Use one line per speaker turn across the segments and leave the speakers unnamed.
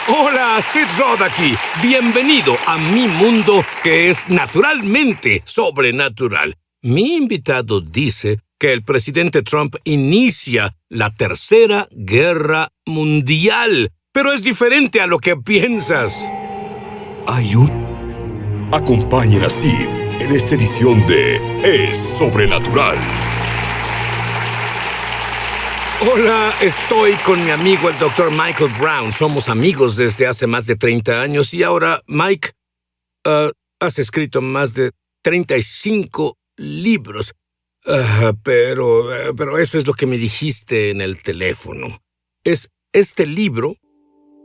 Hola, Sid Roth aquí. Bienvenido a mi mundo que es naturalmente sobrenatural. Mi invitado dice que el presidente Trump inicia la Tercera Guerra Mundial, pero es diferente a lo que piensas.
Acompañen a Sid en esta edición de Es Sobrenatural.
Hola, estoy con mi amigo el Dr. Michael Brown. Somos amigos desde hace más de 30 años y ahora, Mike, has escrito más de 35 libros. Pero eso es lo que me dijiste en el teléfono. Este libro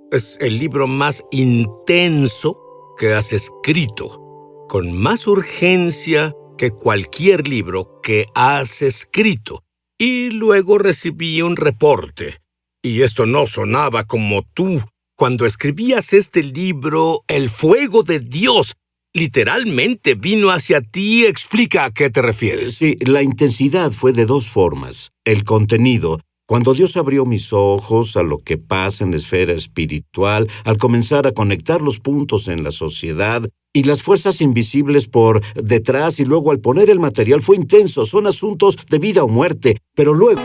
es el libro más intenso que has escrito, con más urgencia que cualquier libro que has escrito. Y luego recibí un reporte. Y esto no sonaba como tú. Cuando escribías este libro, el fuego de Dios literalmente vino hacia ti. Explica a qué te refieres.
Sí, la intensidad fue de dos formas. El contenido, cuando Dios abrió mis ojos a lo que pasa en la esfera espiritual, al comenzar a conectar los puntos en la sociedad, y las fuerzas invisibles por detrás, y luego al poner el material fue intenso. Son asuntos de vida o muerte, pero luego...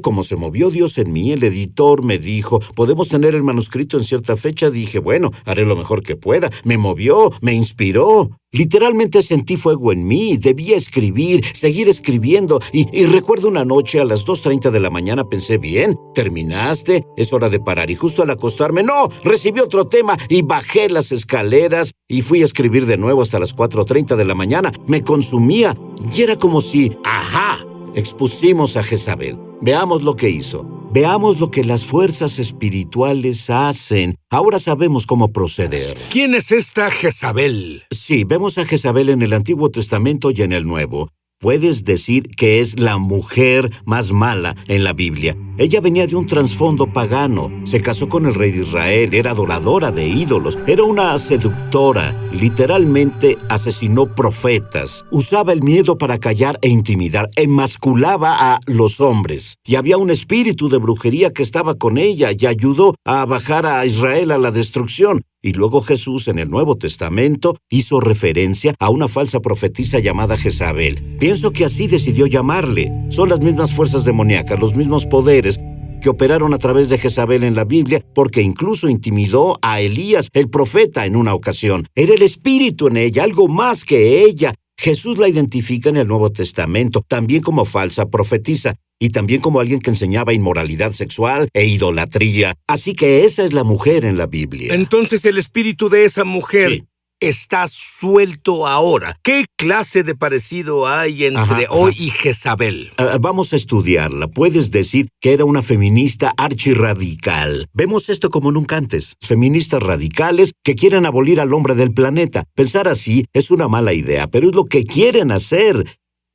Como se movió Dios en mí, el editor me dijo, ¿podemos tener el manuscrito en cierta fecha? Dije, bueno, haré lo mejor que pueda. Me movió, me inspiró. Literalmente sentí fuego en mí. Debía escribir, seguir escribiendo. Y recuerdo una noche a las 2:30 de la mañana pensé, bien, terminaste, es hora de parar. Y justo al acostarme, ¡no! Recibí otro tema y bajé las escaleras y fui a escribir de nuevo hasta las 4:30 de la mañana. Me consumía y era como si, ¡ajá! Expusimos a Jezabel. Veamos lo que hizo. Veamos lo que las fuerzas espirituales hacen. Ahora sabemos cómo proceder.
¿Quién es esta Jezabel?
Sí, vemos a Jezabel en el Antiguo Testamento y en el Nuevo. Puedes decir que es la mujer más mala en la Biblia. Ella venía de un trasfondo pagano. Se casó con el rey de Israel, era adoradora de ídolos, era una seductora. Literalmente asesinó profetas. Usaba el miedo para callar e intimidar. Emasculaba a los hombres. Y había un espíritu de brujería que estaba con ella y ayudó a bajar a Israel a la destrucción. Y luego Jesús, en el Nuevo Testamento, hizo referencia a una falsa profetisa llamada Jezabel. Pienso que así decidió llamarle. Son las mismas fuerzas demoníacas, los mismos poderes que operaron a través de Jezabel en la Biblia, porque incluso intimidó a Elías, el profeta, en una ocasión. Era el espíritu en ella, algo más que ella. Jesús la identifica en el Nuevo Testamento, también como falsa profetisa, y también como alguien que enseñaba inmoralidad sexual e idolatría. Así que esa es la mujer en la Biblia.
Entonces el espíritu de esa mujer está suelto ahora. ¿Qué clase de parecido hay entre hoy y Jezabel?
Vamos a estudiarla. Puedes decir que era una feminista archirradical. Vemos esto como nunca antes. Feministas radicales que quieren abolir al hombre del planeta. Pensar así es una mala idea, pero es lo que quieren hacer.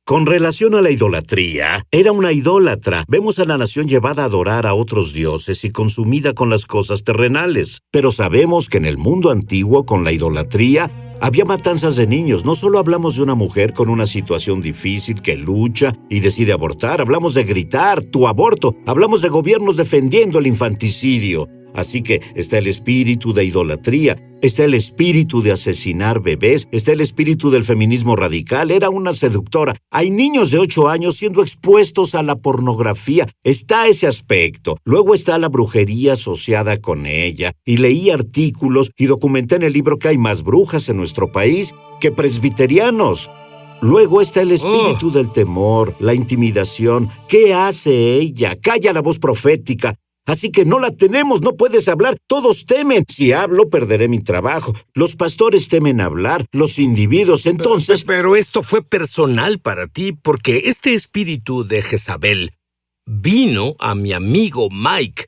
Con relación a la idolatría, era una idólatra. Vemos a la nación llevada a adorar a otros dioses y consumida con las cosas terrenales. Pero sabemos que en el mundo antiguo, con la idolatría, había matanzas de niños. No solo hablamos de una mujer con una situación difícil que lucha y decide abortar. Hablamos de gritar, tu aborto. Hablamos de gobiernos defendiendo el infanticidio. Así que está el espíritu de idolatría, está el espíritu de asesinar bebés, está el espíritu del feminismo radical. Era una seductora. Hay niños de 8 años siendo expuestos a la pornografía. Está ese aspecto. Luego está la brujería asociada con ella. Y leí artículos y documenté en el libro que hay más brujas en nuestro país que presbiterianos. Luego está el espíritu del temor, la intimidación. ¿Qué hace ella? Calla la voz profética. Así que no la tenemos, no puedes hablar. Todos temen. Si hablo, perderé mi trabajo. Los pastores temen hablar, los individuos, entonces...
Pero esto fue personal para ti, porque este espíritu de Jezabel vino a mi amigo Mike.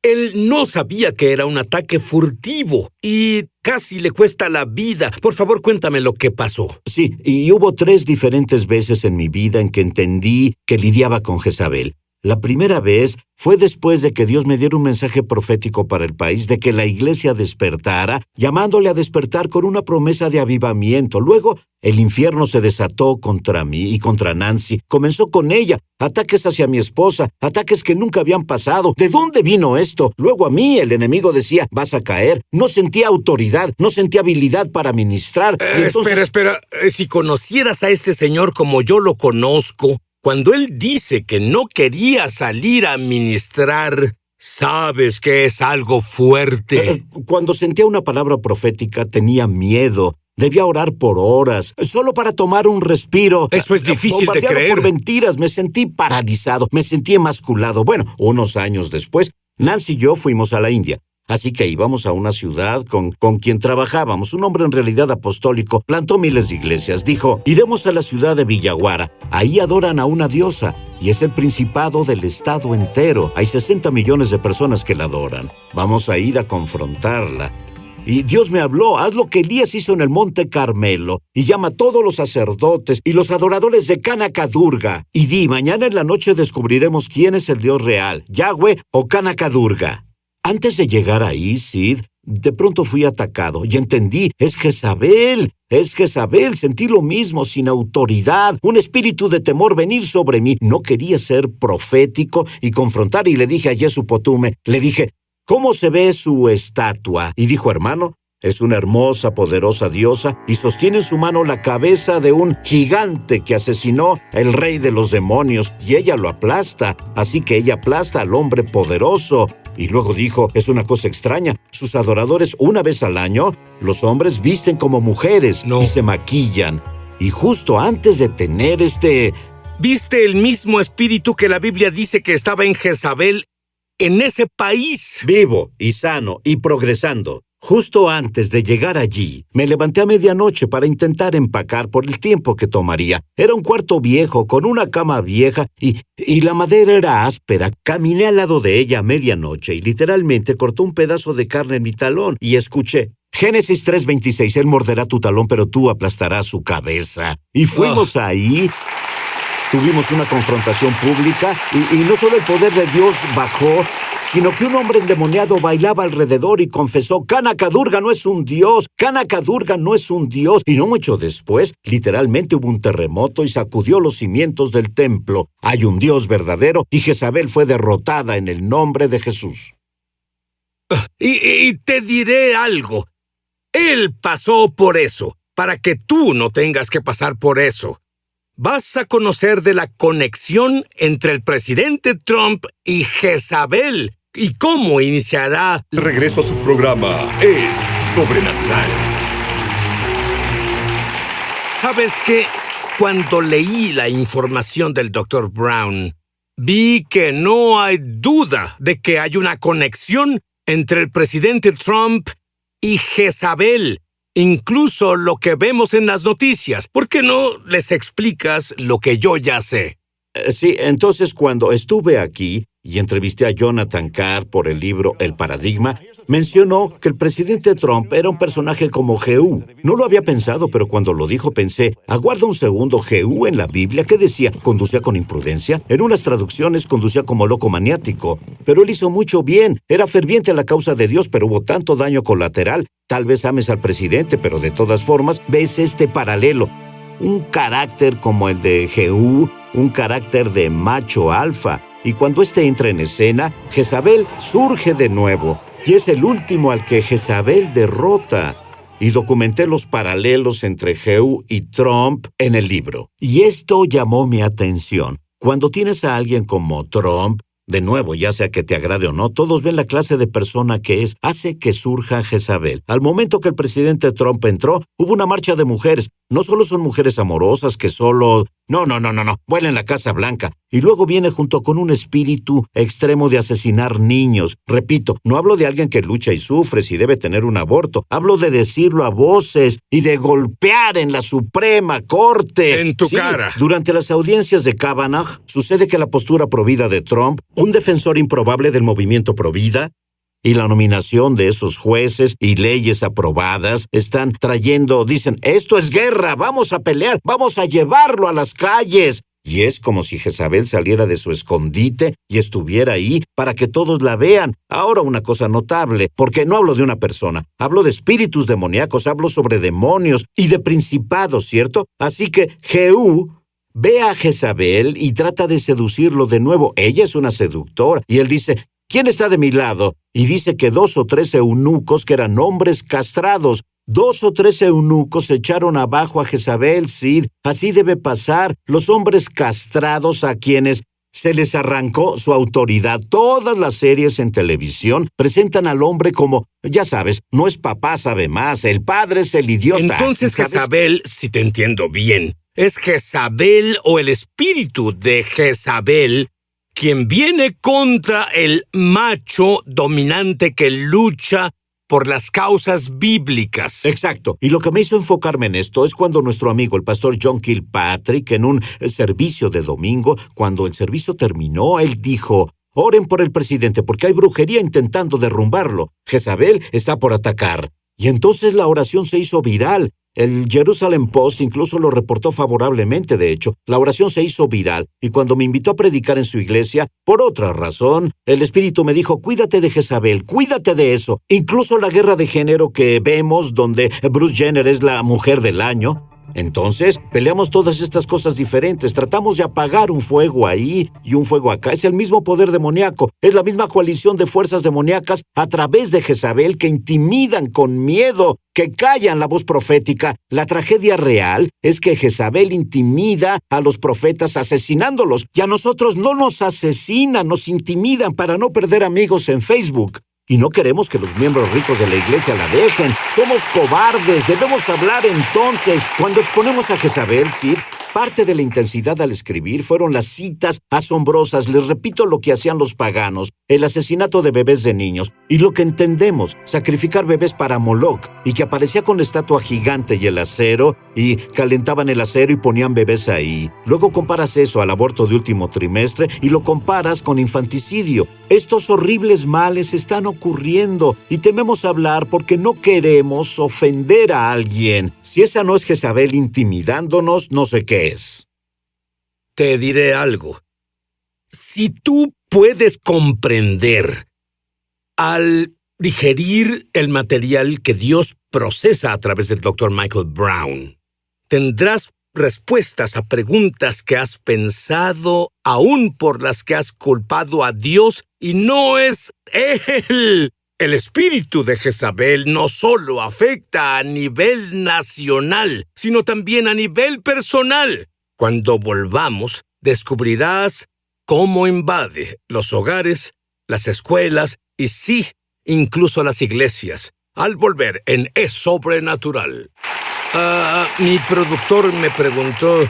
Él no sabía que era un ataque furtivo y casi le cuesta la vida. Por favor, cuéntame lo que pasó.
Sí, y hubo 3 diferentes veces en mi vida en que entendí que lidiaba con Jezabel. La primera vez fue después de que Dios me diera un mensaje profético para el país de que la iglesia despertara, llamándole a despertar con una promesa de avivamiento. Luego, el infierno se desató contra mí y contra Nancy. Comenzó con ella, ataques hacia mi esposa, ataques que nunca habían pasado. ¿De dónde vino esto? Luego a mí, el enemigo decía, vas a caer. No sentía autoridad, no sentía habilidad para ministrar. Y entonces...
Espera. Si conocieras a este señor como yo lo conozco, cuando él dice que no quería salir a ministrar, sabes que es algo fuerte.
Cuando sentía una palabra profética, tenía miedo. Debía orar por horas, solo para tomar un respiro.
Eso es difícil de creer.
Por mentiras, me sentí paralizado, me sentí emasculado. Bueno, unos años después, Nancy y yo fuimos a la India. Así que íbamos a una ciudad con quien trabajábamos. Un hombre en realidad apostólico, plantó miles de iglesias. Dijo, iremos a la ciudad de Villaguara. Ahí adoran a una diosa y es el principado del estado entero. Hay 60 millones de personas que la adoran. Vamos a ir a confrontarla. Y Dios me habló, haz lo que Elías hizo en el Monte Carmelo y llama a todos los sacerdotes y los adoradores de Kanaka-Durga. Y di, mañana en la noche descubriremos quién es el Dios real, Yahweh o Kanaka-Durga. Antes de llegar ahí, Sid, de pronto fui atacado y entendí, es Jezabel, sentí lo mismo, sin autoridad, un espíritu de temor venir sobre mí. No quería ser profético y confrontar y le dije a Yesu Potume, le dije, ¿cómo se ve su estatua? Y dijo, hermano, es una hermosa, poderosa diosa y sostiene en su mano la cabeza de un gigante que asesinó al rey de los demonios y ella lo aplasta, así que ella aplasta al hombre poderoso. Y luego dijo, es una cosa extraña, sus adoradores una vez al año, los hombres visten como mujeres y se maquillan. Y justo antes de tener
¿Viste el mismo espíritu que la Biblia dice que estaba en Jezabel en ese país?
Vivo y sano y progresando. Justo antes de llegar allí, me levanté a medianoche para intentar empacar por el tiempo que tomaría. Era un cuarto viejo, con una cama vieja, y la madera era áspera. Caminé al lado de ella a medianoche y literalmente cortó un pedazo de carne en mi talón y escuché, Génesis 3:26, él morderá tu talón, pero tú aplastarás su cabeza. Y fuimos ahí... Tuvimos una confrontación pública y no solo el poder de Dios bajó, sino que un hombre endemoniado bailaba alrededor y confesó, Kanaka-Durga no es un dios, Kanaka-Durga no es un dios. Y no mucho después, literalmente hubo un terremoto y sacudió los cimientos del templo. Hay un Dios verdadero y Jezabel fue derrotada en el nombre de Jesús.
Y te diré algo. Él pasó por eso, para que tú no tengas que pasar por eso. Vas a conocer de la conexión entre el presidente Trump y Jezabel y cómo iniciará...
Regreso a su programa Es Sobrenatural.
¿Sabes qué? Cuando leí la información del Dr. Brown, vi que no hay duda de que hay una conexión entre el presidente Trump y Jezabel. Incluso lo que vemos en las noticias. ¿Por qué no les explicas lo que yo ya sé?
Sí, entonces cuando estuve aquí y entrevisté a Jonathan Carr por el libro El Paradigma, mencionó que el presidente Trump era un personaje como Jehú. No lo había pensado, pero cuando lo dijo pensé, aguarda un segundo, Jehú en la Biblia, ¿qué decía? ¿Conducía con imprudencia? En unas traducciones conducía como loco maniático. Pero él hizo mucho bien. Era ferviente a la causa de Dios, pero hubo tanto daño colateral. Tal vez ames al presidente, pero de todas formas ves este paralelo. Un carácter como el de Jehú, un carácter de macho alfa. Y cuando éste entra en escena, Jezabel surge de nuevo. y es el último al que Jezabel derrota. Y documenté los paralelos entre Jehú y Trump en el libro. Y esto llamó mi atención. Cuando tienes a alguien como Trump, de nuevo, ya sea que te agrade o no, todos ven la clase de persona que es, hace que surja Jezabel. Al momento que el presidente Trump entró, hubo una marcha de mujeres. No solo son mujeres amorosas que solo... No, vuelan la Casa Blanca. Y luego viene junto con un espíritu extremo de asesinar niños. Repito, no hablo de alguien que lucha y sufre si debe tener un aborto. Hablo de decirlo a voces y de golpear en la Suprema Corte.
En tu cara.
Durante las audiencias de Kavanaugh, sucede que la postura provida de Trump, un defensor improbable del movimiento provida, y la nominación de esos jueces y leyes aprobadas están trayendo, dicen, esto es guerra, vamos a pelear, vamos a llevarlo a las calles. Y es como si Jezabel saliera de su escondite y estuviera ahí para que todos la vean. Ahora una cosa notable, porque no hablo de una persona, hablo de espíritus demoníacos, hablo sobre demonios y de principados, ¿cierto? Así que Jehú ve a Jezabel y trata de seducirlo de nuevo. Ella es una seductora y él dice, ¿quién está de mi lado? Y dice que 2 o 3 eunucos, que eran hombres castrados, 2 o 3 eunucos echaron abajo a Jezabel, sí, así debe pasar. Los hombres castrados a quienes se les arrancó su autoridad. Todas las series en televisión presentan al hombre como, ya sabes, no es papá, sabe más, el padre es el idiota.
Entonces
¿sabes?
Jezabel, si te entiendo bien, es Jezabel o el espíritu de Jezabel quien viene contra el macho dominante que lucha por las causas bíblicas.
Exacto. Y lo que me hizo enfocarme en esto es cuando nuestro amigo, el pastor John Kilpatrick, en un servicio de domingo, cuando el servicio terminó, él dijo, oren por el presidente porque hay brujería intentando derrumbarlo. Jezabel está por atacar. Y entonces la oración se hizo viral. El Jerusalem Post incluso lo reportó favorablemente, de hecho. La oración se hizo viral, y cuando me invitó a predicar en su iglesia, por otra razón, el Espíritu me dijo, cuídate de Jezabel, cuídate de eso. Incluso la guerra de género que vemos, donde Bruce Jenner es la mujer del año. Entonces, peleamos todas estas cosas diferentes, tratamos de apagar un fuego ahí y un fuego acá. Es el mismo poder demoníaco, es la misma coalición de fuerzas demoníacas a través de Jezabel que intimidan con miedo, que callan la voz profética. La tragedia real es que Jezabel intimida a los profetas asesinándolos, y a nosotros no nos asesinan, nos intimidan para no perder amigos en Facebook. Y no queremos que los miembros ricos de la iglesia la dejen. Somos cobardes, debemos hablar entonces. Cuando exponemos a Jezabel, Sid, parte de la intensidad al escribir fueron las citas asombrosas. Les repito lo que hacían los paganos, el asesinato de bebés de niños. Y lo que entendemos, sacrificar bebés para Moloch, y que aparecía con la estatua gigante y el acero, y calentaban el acero y ponían bebés ahí. Luego comparas eso al aborto de último trimestre y lo comparas con infanticidio. Estos horribles males están ocurriendo y tememos hablar porque no queremos ofender a alguien. Si esa no es Jezabel intimidándonos, no sé qué es.
Te diré algo. Si tú puedes comprender al digerir el material que Dios procesa a través del Dr. Michael Brown, tendrás respuestas a preguntas que has pensado, aún por las que has culpado a Dios, y no es Él. El espíritu de Jezabel no solo afecta a nivel nacional, sino también a nivel personal. Cuando volvamos, descubrirás cómo invade los hogares, las escuelas y sí, incluso las iglesias. Al volver en Es Sobrenatural. Mi productor me preguntó,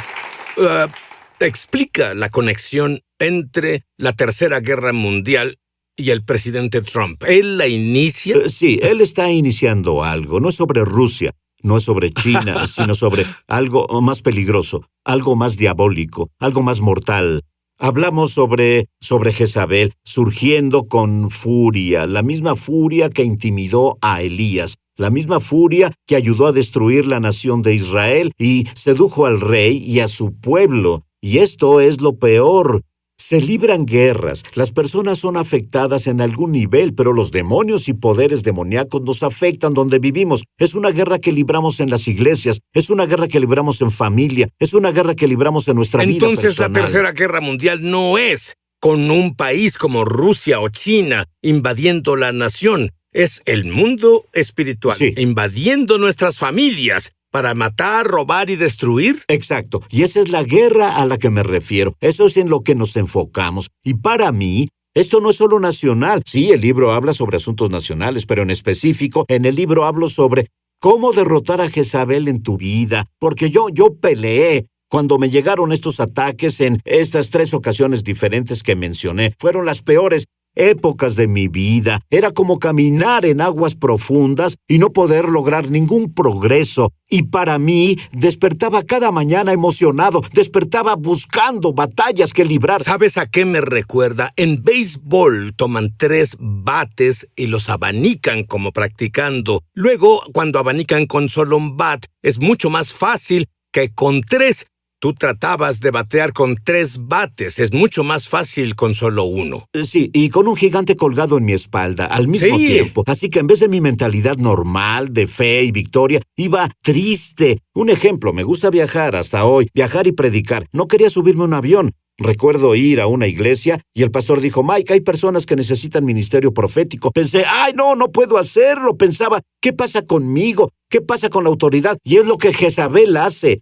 explica la conexión entre la Tercera Guerra Mundial y el presidente Trump. ¿Él la inicia?
Sí, él está iniciando algo. No es sobre Rusia, no es sobre China, sino sobre algo más peligroso, algo más diabólico, algo más mortal. Hablamos sobre Jezabel surgiendo con furia, la misma furia que intimidó a Elías, la misma furia que ayudó a destruir la nación de Israel y sedujo al rey y a su pueblo. Y esto es lo peor. Se libran guerras, las personas son afectadas en algún nivel, pero los demonios y poderes demoníacos nos afectan donde vivimos. Es una guerra que libramos en las iglesias, es una guerra que libramos en familia, es una guerra que libramos en nuestra vida personal.
Entonces la Tercera Guerra Mundial no es con un país como Rusia o China invadiendo la nación. Es el mundo espiritual
Sí.
invadiendo nuestras familias para matar, robar y destruir.
Exacto, y esa es la guerra a la que me refiero. Eso es en lo que nos enfocamos. Y para mí, esto no es solo nacional. Sí, el libro habla sobre asuntos nacionales, pero en específico, en el libro hablo sobre cómo derrotar a Jezabel en tu vida. Porque yo peleé. Cuando me llegaron estos ataques en estas 3 ocasiones diferentes que mencioné, fueron las peores épocas de mi vida. Era como caminar en aguas profundas y no poder lograr ningún progreso. Y para mí, despertaba cada mañana emocionado, despertaba buscando batallas que librar.
¿Sabes a qué me recuerda? En béisbol toman 3 bates y los abanican como practicando. Luego, cuando abanican con solo un bat, es mucho más fácil que con 3. Tú tratabas de batear con 3 bates. Es mucho más fácil con solo 1.
Sí, y con un gigante colgado en mi espalda al mismo
Sí.
tiempo. Así que en vez de mi mentalidad normal, de fe y victoria, iba triste. Un ejemplo, me gusta viajar hasta hoy, viajar y predicar. No quería subirme a un avión. Recuerdo ir a una iglesia y el pastor dijo, Mike, hay personas que necesitan ministerio profético. Pensé, ¡ay, no puedo hacerlo! Pensaba, ¿qué pasa conmigo? ¿Qué pasa con la autoridad? Y es lo que Jezabel hace.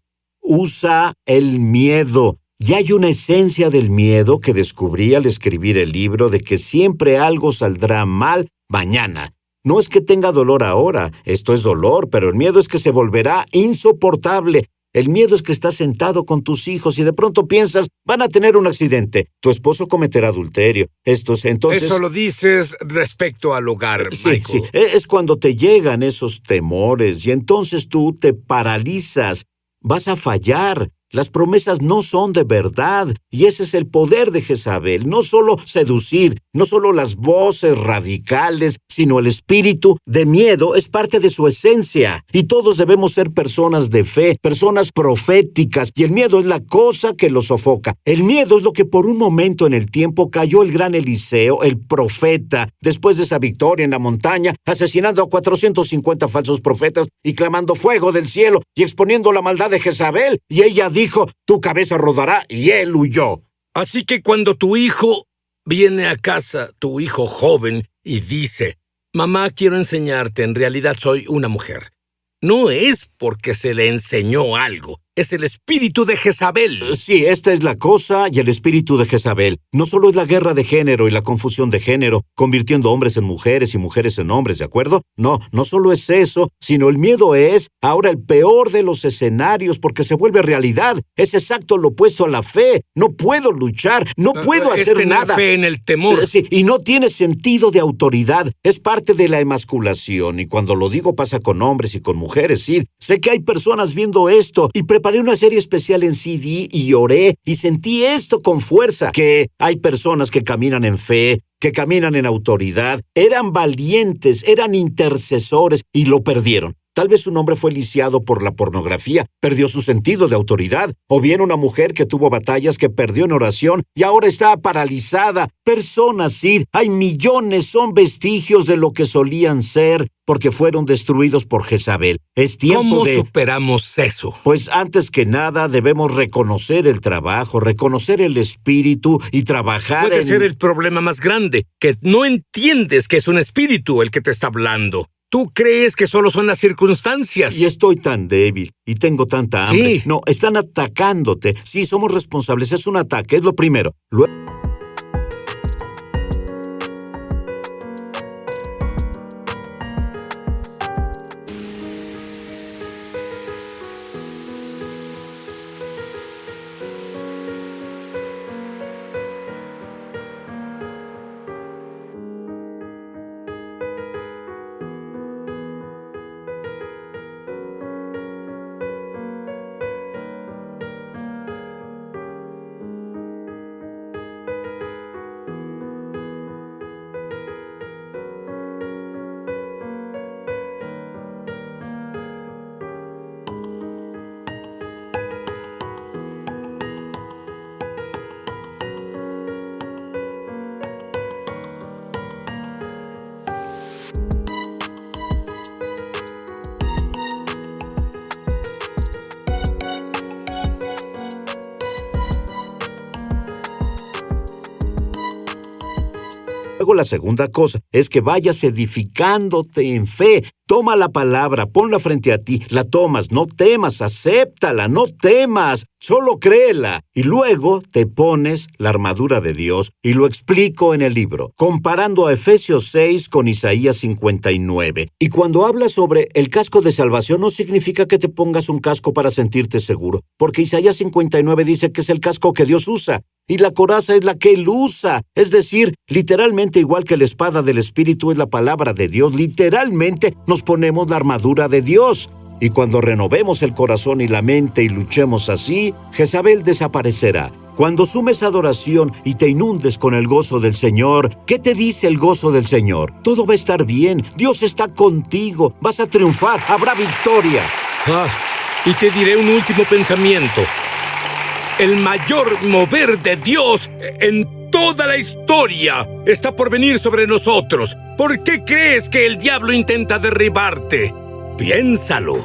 Usa el miedo. Y hay una esencia del miedo que descubrí al escribir el libro de que siempre algo saldrá mal mañana. No es que tenga dolor ahora, esto es dolor, pero el miedo es que se volverá insoportable. El miedo es que estás sentado con tus hijos y de pronto piensas, van a tener un accidente, tu esposo cometerá adulterio. Entonces...
Eso lo dices respecto al hogar,
Sí,
Michael.
sí, es cuando te llegan esos temores y entonces tú te paralizas. Vas a fallar. Las promesas no son de verdad, y ese es el poder de Jezabel. No solo seducir, no solo las voces radicales, sino el espíritu de miedo es parte de su esencia. Y todos debemos ser personas de fe, personas proféticas, y el miedo es la cosa que lo sofoca. El miedo es lo que por un momento en el tiempo cayó el gran Eliseo, el profeta, después de esa victoria en la montaña, asesinando a 450 falsos profetas y clamando fuego del cielo y exponiendo la maldad de Jezabel, y ella dijo, tu cabeza rodará, y él huyó.
Así que cuando tu hijo viene a casa, tu hijo joven, y dice, mamá, quiero enseñarte, en realidad soy una mujer. No es porque se le enseñó algo, es el espíritu de Jezabel.
Sí, esta es la cosa y el espíritu de Jezabel. No solo es la guerra de género y la confusión de género, convirtiendo hombres en mujeres y mujeres en hombres, ¿de acuerdo? No solo es eso, sino el miedo es ahora el peor de los escenarios porque se vuelve realidad. Es exacto lo opuesto a la fe. No puedo luchar, no puedo
Es
hacer
tener
nada.
fe en el temor.
Sí, y no tiene sentido de autoridad. Es parte de la emasculación. Y cuando lo digo pasa con hombres y con mujeres, sí. Sé que hay personas viendo esto y preparé una serie especial en CD y oré y sentí esto con fuerza. Que hay personas que caminan en fe, que caminan en autoridad. Eran valientes, eran intercesores y lo perdieron. Tal vez un hombre fue lisiado por la pornografía, perdió su sentido de autoridad. O bien una mujer que tuvo batallas que perdió en oración y ahora está paralizada. Personas, sí, hay millones, son vestigios de lo que solían ser porque fueron destruidos por Jezabel. Es tiempo
¿Cómo
de...
superamos eso?
Pues antes que nada debemos reconocer el trabajo, reconocer el espíritu y trabajar
Puede
en...
ser el problema más grande, que no entiendes que es un espíritu el que te está hablando. Tú crees que solo son las circunstancias.
Y estoy tan débil y tengo tanta hambre.
Sí.
No, están atacándote. Sí, somos responsables. Es un ataque, es lo primero. Luego... Luego la segunda cosa es que vayas edificándote en fe. Toma la palabra, ponla frente a ti, la tomas, no temas, acéptala, no temas, solo créela. Y luego te pones la armadura de Dios, y lo explico en el libro, comparando a Efesios 6 con Isaías 59. Y cuando habla sobre el casco de salvación, no significa que te pongas un casco para sentirte seguro, porque Isaías 59 dice que es el casco que Dios usa. Y la coraza es la que Él usa. Es decir, literalmente igual que la espada del Espíritu es la palabra de Dios, literalmente nos ponemos la armadura de Dios. Y cuando renovemos el corazón y la mente y luchemos así, Jezabel desaparecerá. Cuando sumes adoración y te inundes con el gozo del Señor, ¿qué te dice el gozo del Señor? Todo va a estar bien, Dios está contigo, vas a triunfar, habrá victoria.
Y te diré un último pensamiento. El mayor mover de Dios en toda la historia está por venir sobre nosotros. ¿Por qué crees que el diablo intenta derribarte? Piénsalo.